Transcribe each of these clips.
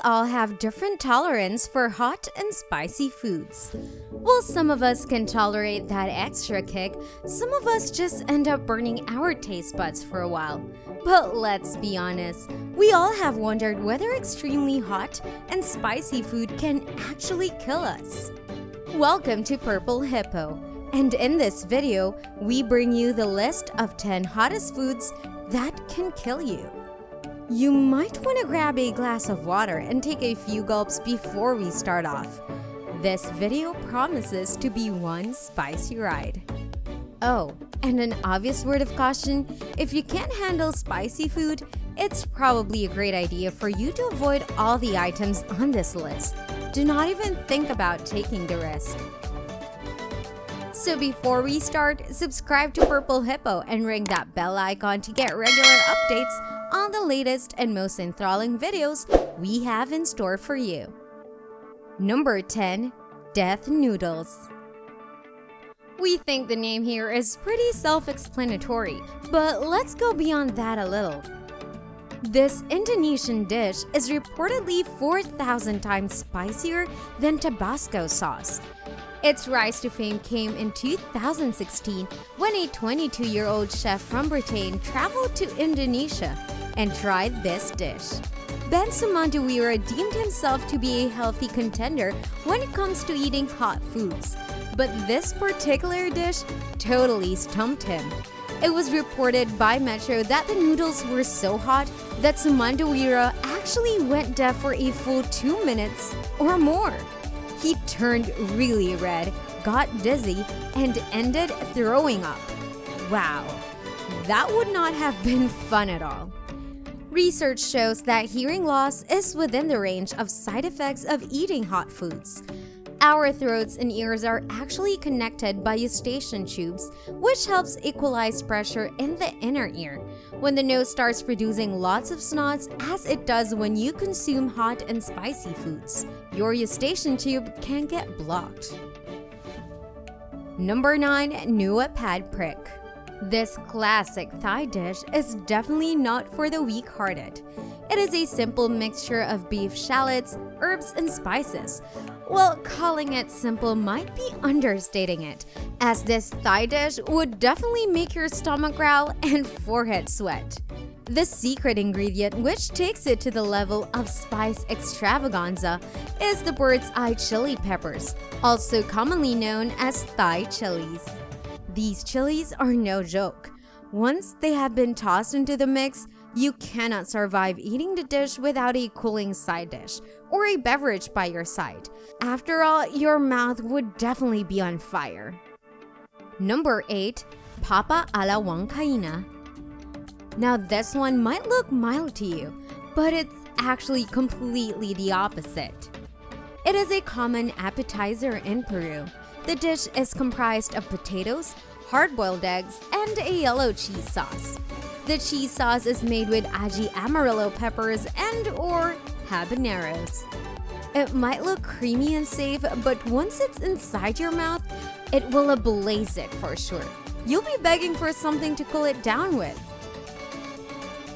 all have different tolerance for hot and spicy foods. While some of us can tolerate that extra kick, some of us just end up burning our taste buds for a while. But let's be honest, we all have wondered whether extremely hot and spicy food can actually kill us. Welcome to Purple Hippo, and in this video, we bring you the list of 10 hottest foods that can kill you. You might want to grab a glass of water and take a few gulps before we start off. This video promises to be one spicy ride. Oh, and an obvious word of caution, if you can't handle spicy food, it's probably a great idea for you to avoid all the items on this list. Do not even think about taking the risk. So before we start, subscribe to Purple Hippo and ring that bell icon to get regular updates on the latest and most enthralling videos we have in store for you. Number 10. Death Noodles. We think the name here is pretty self-explanatory, but let's go beyond that a little. This Indonesian dish is reportedly 4,000 times spicier than Tabasco sauce. Its rise to fame came in 2016 when a 22-year-old chef from Britain traveled to Indonesia and tried this dish. Ben Sumadiwiria deemed himself to be a healthy contender when it comes to eating hot foods, but this particular dish totally stumped him. It was reported by Metro that the noodles were so hot that Sumadiwiria actually went deaf for a full 2 minutes or more. He turned really red, got dizzy, and ended throwing up. Wow, that would not have been fun at all. Research shows that hearing loss is within the range of side effects of eating hot foods. Our throats and ears are actually connected by eustachian tubes, which helps equalize pressure in the inner ear. When the nose starts producing lots of snots, as it does when you consume hot and spicy foods, your eustachian tube can get blocked. Number 9. Neua Pad Prick. This classic Thai dish is definitely not for the weak-hearted. It is a simple mixture of beef shallots, herbs, and spices. Well, calling it simple might be understating it, as this Thai dish would definitely make your stomach growl and forehead sweat. The secret ingredient, which takes it to the level of spice extravaganza, is the bird's eye chili peppers, also commonly known as Thai chilies. These chilies are no joke. Once they have been tossed into the mix, you cannot survive eating the dish without a cooling side dish or a beverage by your side. After all, your mouth would definitely be on fire. Number 8. Papa a la huancaína. Now this one might look mild to you, but it's actually completely the opposite. It is a common appetizer in Peru. The dish is comprised of potatoes, hard-boiled eggs, and a yellow cheese sauce. The cheese sauce is made with ají amarillo peppers and/or habaneros. It might look creamy and safe, but once it's inside your mouth, it will ablaze it for sure. You'll be begging for something to cool it down with.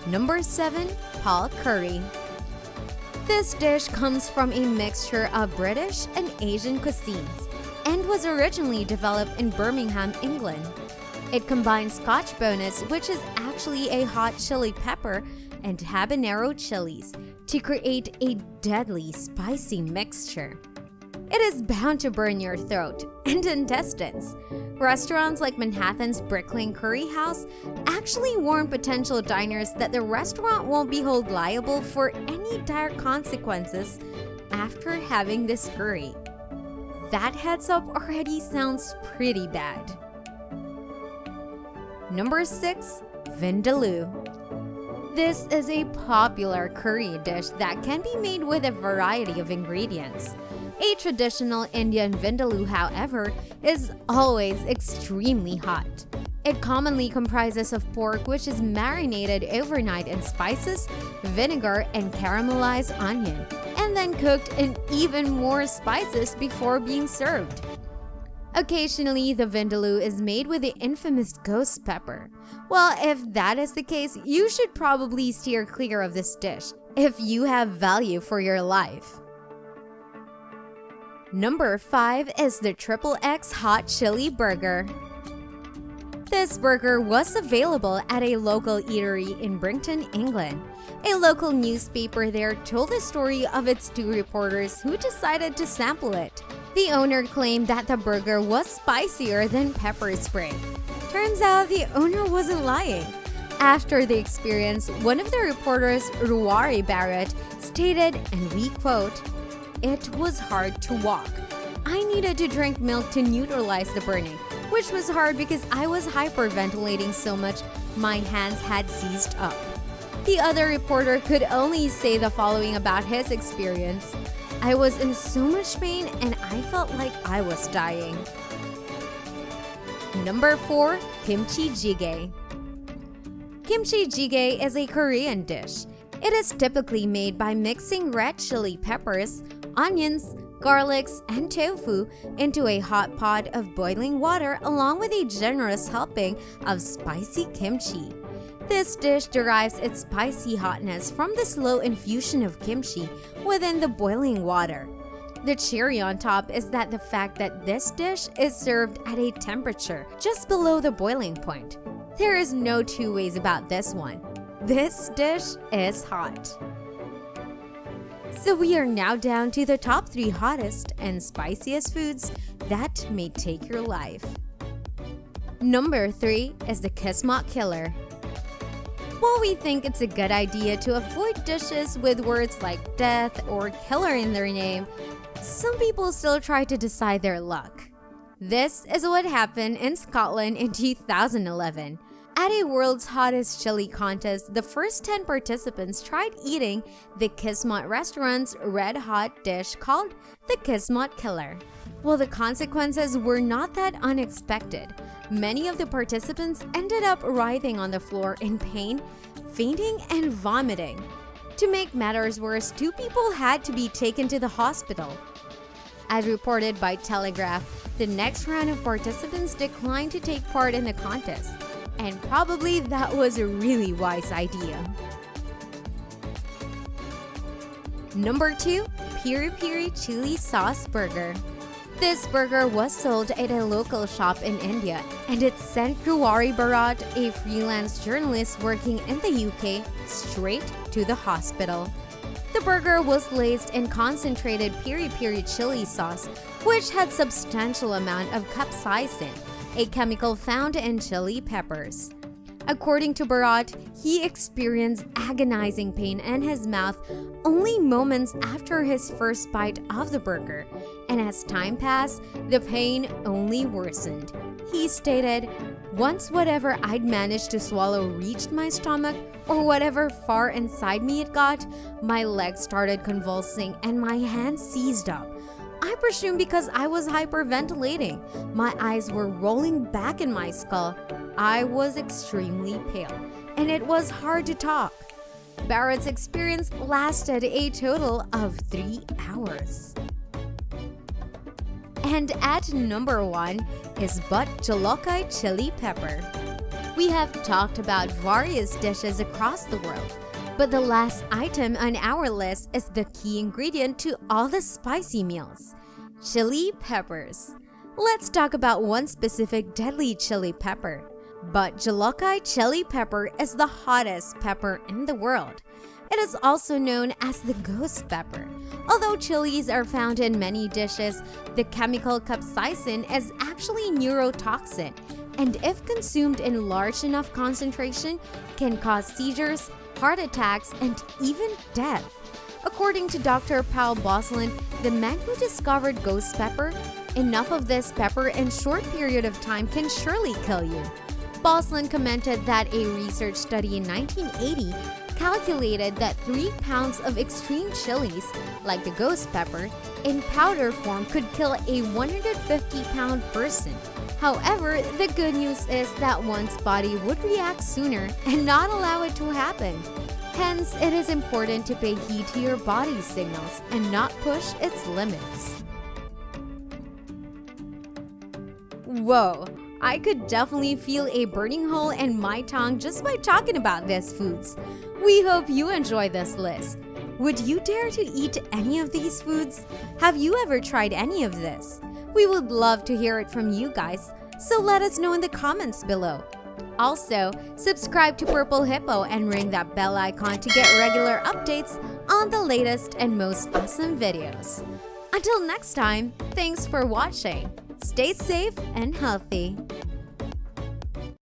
Number 7. Phall Curry. This dish comes from a mixture of British and Asian cuisines and was originally developed in Birmingham, England. It combines Scotch bonus, which is actually a hot chili pepper, and habanero chilies to create a deadly spicy mixture. It is bound to burn your throat and intestines. Restaurants like Manhattan's Brick Lane Curry House actually warn potential diners that the restaurant won't be held liable for any dire consequences after having this curry. That heads up already sounds pretty bad. Number 6. Vindaloo. This is a popular curry dish that can be made with a variety of ingredients. A traditional Indian vindaloo, however, is always extremely hot. It commonly comprises of pork which is marinated overnight in spices, vinegar, and caramelized onion, and then cooked in even more spices before being served. Occasionally, the Vindaloo is made with the infamous ghost pepper. Well, if that is the case, you should probably steer clear of this dish, if you have value for your life. Number 5 is the XXX Hot Chilli Burger. This burger was available at a local eatery in Brington, England. A local newspaper there told the story of its 2 reporters who decided to sample it. The owner claimed that the burger was spicier than pepper spray. Turns out the owner wasn't lying. After the experience, one of the reporters, Ruari Barrett, stated, and we quote, "It was hard to walk. I needed to drink milk to neutralize the burning, which was hard because I was hyperventilating so much my hands had seized up." The other reporter could only say the following about his experience: "I was in so much pain and I felt like I was dying." Number 4, Kimchi Jjigae. Kimchi Jjigae is a Korean dish. It is typically made by mixing red chili peppers, onions, garlics, and tofu into a hot pot of boiling water along with a generous helping of spicy kimchi. This dish derives its spicy hotness from the slow infusion of kimchi within the boiling water. The cherry on top is that the fact that this dish is served at a temperature just below the boiling point. There is no two ways about this one. This dish is hot. So we are now down to the top 3 hottest and spiciest foods that may take your life. Number 3 is the Kismot Killer. While we think it's a good idea to avoid dishes with words like death or killer in their name, some people still try to decide their luck. This is what happened in Scotland in 2011. At a world's hottest chili contest, the first 10 participants tried eating the Kismot restaurant's red-hot dish called the Kismot Killer. Well, the consequences were not that unexpected. Many of the participants ended up writhing on the floor in pain, fainting, and vomiting. To make matters worse, 2 people had to be taken to the hospital. As reported by Telegraph, the next round of participants declined to take part in the contest. And probably that was a really wise idea. Number 2, Piri Chili Sauce Burger. This burger was sold at a local shop in India, and it sent Ruari Bharat, a freelance journalist working in the UK, straight to the hospital. The burger was laced in concentrated piri chili sauce, which had substantial amount of capsaicin, a chemical found in chili peppers. According to Bharat, he experienced agonizing pain in his mouth only moments after his first bite of the burger, and as time passed, the pain only worsened. He stated, "Once whatever I'd managed to swallow reached my stomach, or whatever far inside me it got, my legs started convulsing and my hands seized up. I presume because I was hyperventilating. My eyes were rolling back in my skull. I was extremely pale, and it was hard to talk." Barrett's experience lasted a total of 3 hours. And at number 1 is Bhut Jolokia chili pepper. We have talked about various dishes across the world, but the last item on our list is the key ingredient to all the spicy meals: chili peppers. Let's talk about one specific deadly chili pepper. Bhut Jolokia chili pepper is the hottest pepper in the world. It is also known as the ghost pepper. Although chilies are found in many dishes, the chemical capsaicin is actually neurotoxin, and if consumed in large enough concentration, can cause seizures, heart attacks, and even death. According to Dr. Paul Boslin, the man who discovered ghost pepper, enough of this pepper in short period of time can surely kill you. Boslin commented that a research study in 1980 calculated that 3 pounds of extreme chilies, like the ghost pepper, in powder form could kill a 150-pound person. However, the good news is that one's body would react sooner and not allow it to happen. Hence, it is important to pay heed to your body's signals and not push its limits. Whoa! I could definitely feel a burning hole in my tongue just by talking about these foods. We hope you enjoy this list. Would you dare to eat any of these foods? Have you ever tried any of this? We would love to hear it from you guys, so let us know in the comments below. Also, subscribe to Purple Hippo and ring that bell icon to get regular updates on the latest and most awesome videos. Until next time, thanks for watching. Stay safe and healthy.